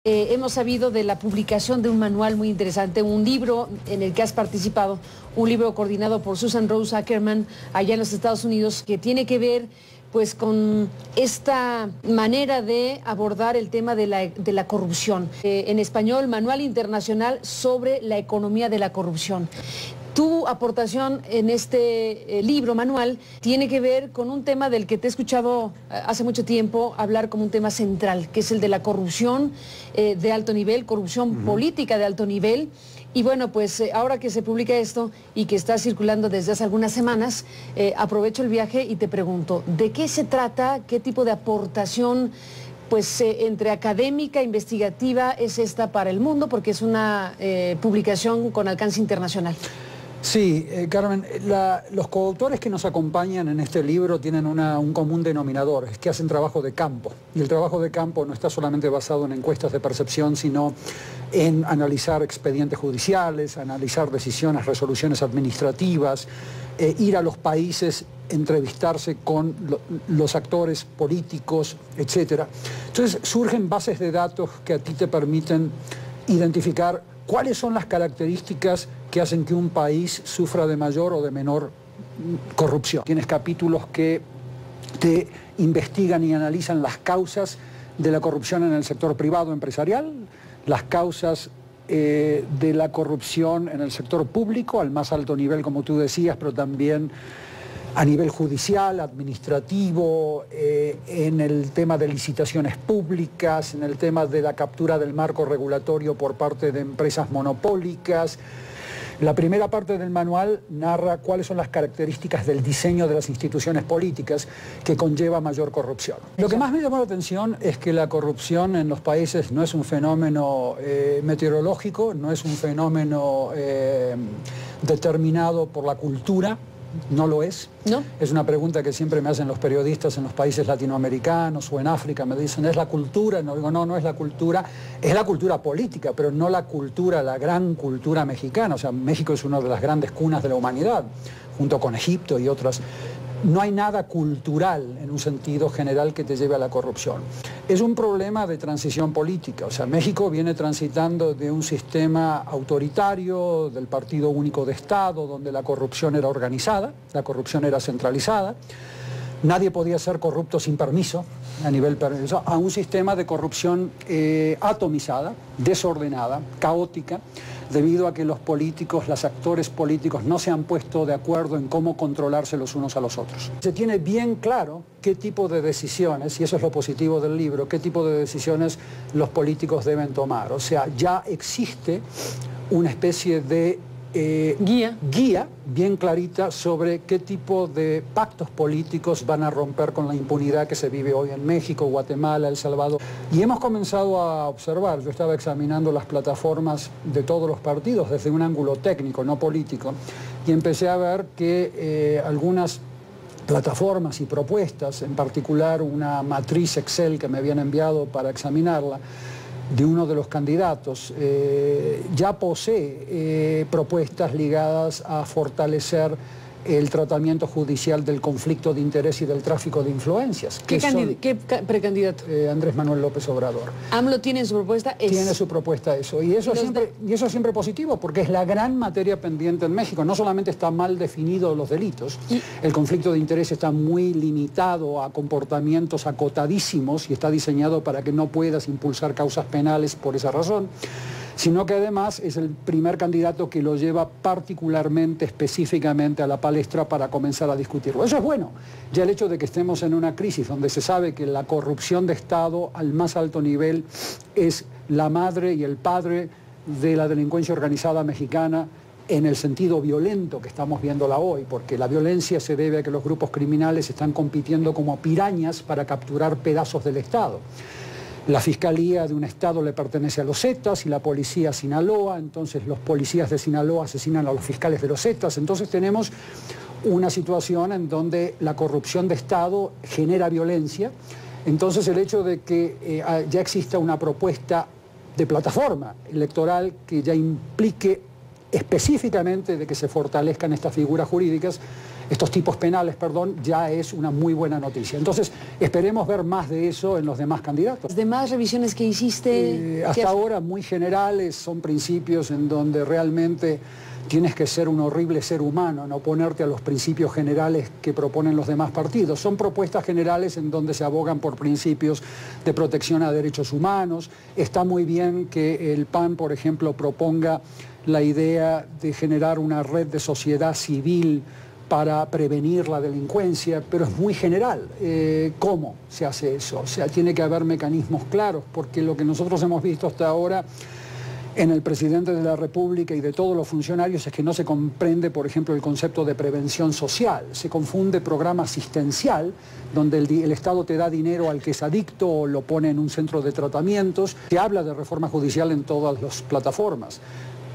Hemos sabido de la publicación de un manual muy interesante, un libro en el que has participado, un libro coordinado por Susan Rose Ackerman allá en los Estados Unidos, que tiene que ver pues con esta manera de abordar el tema de la corrupción. En español, Manual Internacional sobre la Economía de la Corrupción. Tu aportación en este libro, manual, tiene que ver con un tema del que te he escuchado hace mucho tiempo hablar como un tema central, que es el de la corrupción de alto nivel, corrupción política de alto nivel. Y bueno, pues ahora que se publica esto y que está circulando desde hace algunas semanas, aprovecho el viaje y te pregunto, ¿de qué se trata? ¿Qué tipo de aportación pues entre académica, investigativa es esta para el mundo? Porque es una publicación con alcance internacional. Sí, Carmen, los coautores que nos acompañan en este libro tienen un común denominador, es que hacen trabajo de campo. Y el trabajo de campo no está solamente basado en encuestas de percepción, sino en analizar expedientes judiciales, analizar decisiones, resoluciones administrativas, ir a los países, entrevistarse con los actores políticos, etc. Entonces surgen bases de datos que a ti te permiten identificar cuáles son las características que hacen que un país sufra de mayor o de menor corrupción. Tienes capítulos que te investigan y analizan las causas de la corrupción en el sector privado empresarial, las causas de la corrupción en el sector público, al más alto nivel, como tú decías, pero también a nivel judicial, administrativo, en el tema de licitaciones públicas, en el tema de la captura del marco regulatorio por parte de empresas monopólicas. La primera parte del manual narra cuáles son las características del diseño de las instituciones políticas que conlleva mayor corrupción. Lo que más me llamó la atención es que la corrupción en los países no es un fenómeno meteorológico, no es un fenómeno determinado por la cultura. No lo es. ¿No? Es una pregunta que siempre me hacen los periodistas en los países latinoamericanos o en África. Me dicen, ¿es la cultura? No digo, no, no es la cultura. Es la cultura política, pero no la cultura, la gran cultura mexicana. O sea, México es una de las grandes cunas de la humanidad, junto con Egipto y otras. No hay nada cultural en un sentido general que te lleve a la corrupción. Es un problema de transición política. O sea, México viene transitando de un sistema autoritario, del Partido Único de Estado, donde la corrupción era organizada, la corrupción era centralizada. Nadie podía ser corrupto sin permiso, a un sistema de corrupción atomizada, desordenada, caótica, debido a que los políticos, los actores políticos no se han puesto de acuerdo en cómo controlarse los unos a los otros. Se tiene bien claro qué tipo de decisiones, y eso es lo positivo del libro, qué tipo de decisiones los políticos deben tomar. O sea, ya existe una especie de guía bien clarita sobre qué tipo de pactos políticos van a romper con la impunidad que se vive hoy en México, Guatemala, El Salvador. Y hemos comenzado a observar, yo estaba examinando las plataformas de todos los partidos desde un ángulo técnico, no político, y empecé a ver que algunas plataformas y propuestas, en particular una matriz Excel que me habían enviado para examinarla, de uno de los candidatos, ya posee propuestas ligadas a fortalecer el tratamiento judicial del conflicto de interés y del tráfico de influencias. ¿Qué precandidato? Andrés Manuel López Obrador. ¿AMLO tiene en su propuesta eso? Tiene su propuesta eso. Y eso es siempre positivo, porque es la gran materia pendiente en México. No solamente está mal definido los delitos, el conflicto de interés está muy limitado a comportamientos acotadísimos y está diseñado para que no puedas impulsar causas penales por esa razón, sino que además es el primer candidato que lo lleva particularmente, específicamente a la palestra para comenzar a discutirlo. Eso es bueno. Ya el hecho de que estemos en una crisis donde se sabe que la corrupción de Estado al más alto nivel es la madre y el padre de la delincuencia organizada mexicana en el sentido violento que estamos viéndola hoy, porque la violencia se debe a que los grupos criminales están compitiendo como pirañas para capturar pedazos del Estado. La Fiscalía de un Estado le pertenece a los Zetas y la Policía a Sinaloa, entonces los policías de Sinaloa asesinan a los fiscales de los Zetas. Entonces tenemos una situación en donde la corrupción de Estado genera violencia. Entonces el hecho de que ya exista una propuesta de plataforma electoral que ya implique específicamente de que se fortalezcan estas figuras jurídicas, estos tipos penales, perdón, ya es una muy buena noticia. Entonces, esperemos ver más de eso en los demás candidatos. ¿Las demás revisiones que hiciste? Hasta ahora muy generales, son principios en donde realmente tienes que ser un horrible ser humano, no ponerte a los principios generales que proponen los demás partidos. Son propuestas generales en donde se abogan por principios de protección a derechos humanos. Está muy bien que el PAN, por ejemplo, proponga la idea de generar una red de sociedad civil para prevenir la delincuencia, pero es muy general. ¿Cómo se hace eso? O sea, tiene que haber mecanismos claros, porque lo que nosotros hemos visto hasta ahora en el presidente de la República y de todos los funcionarios es que no se comprende, por ejemplo, el concepto de prevención social. Se confunde programa asistencial, donde el Estado te da dinero al que es adicto o lo pone en un centro de tratamientos. Se habla de reforma judicial en todas las plataformas.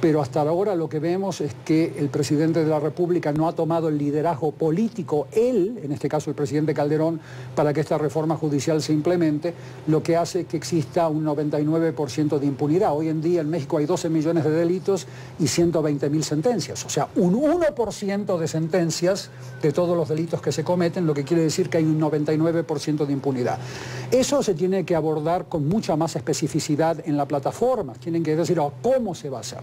Pero hasta ahora lo que vemos es que el presidente de la República no ha tomado el liderazgo político, él, en este caso el presidente Calderón, para que esta reforma judicial se implemente, lo que hace que exista un 99% de impunidad. Hoy en día en México hay 12 millones de delitos y 120.000 sentencias. O sea, un 1% de sentencias de todos los delitos que se cometen, lo que quiere decir que hay un 99% de impunidad. Eso se tiene que abordar con mucha más especificidad en la plataforma. Tienen que decir, ¿cómo se va a hacer?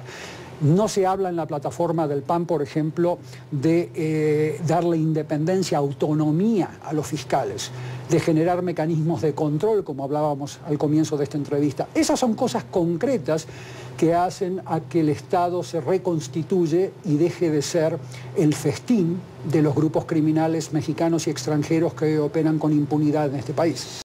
No se habla en la plataforma del PAN, por ejemplo, de darle independencia, autonomía a los fiscales, de generar mecanismos de control, como hablábamos al comienzo de esta entrevista. Esas son cosas concretas que hacen a que el Estado se reconstituye y deje de ser el festín de los grupos criminales mexicanos y extranjeros que operan con impunidad en este país.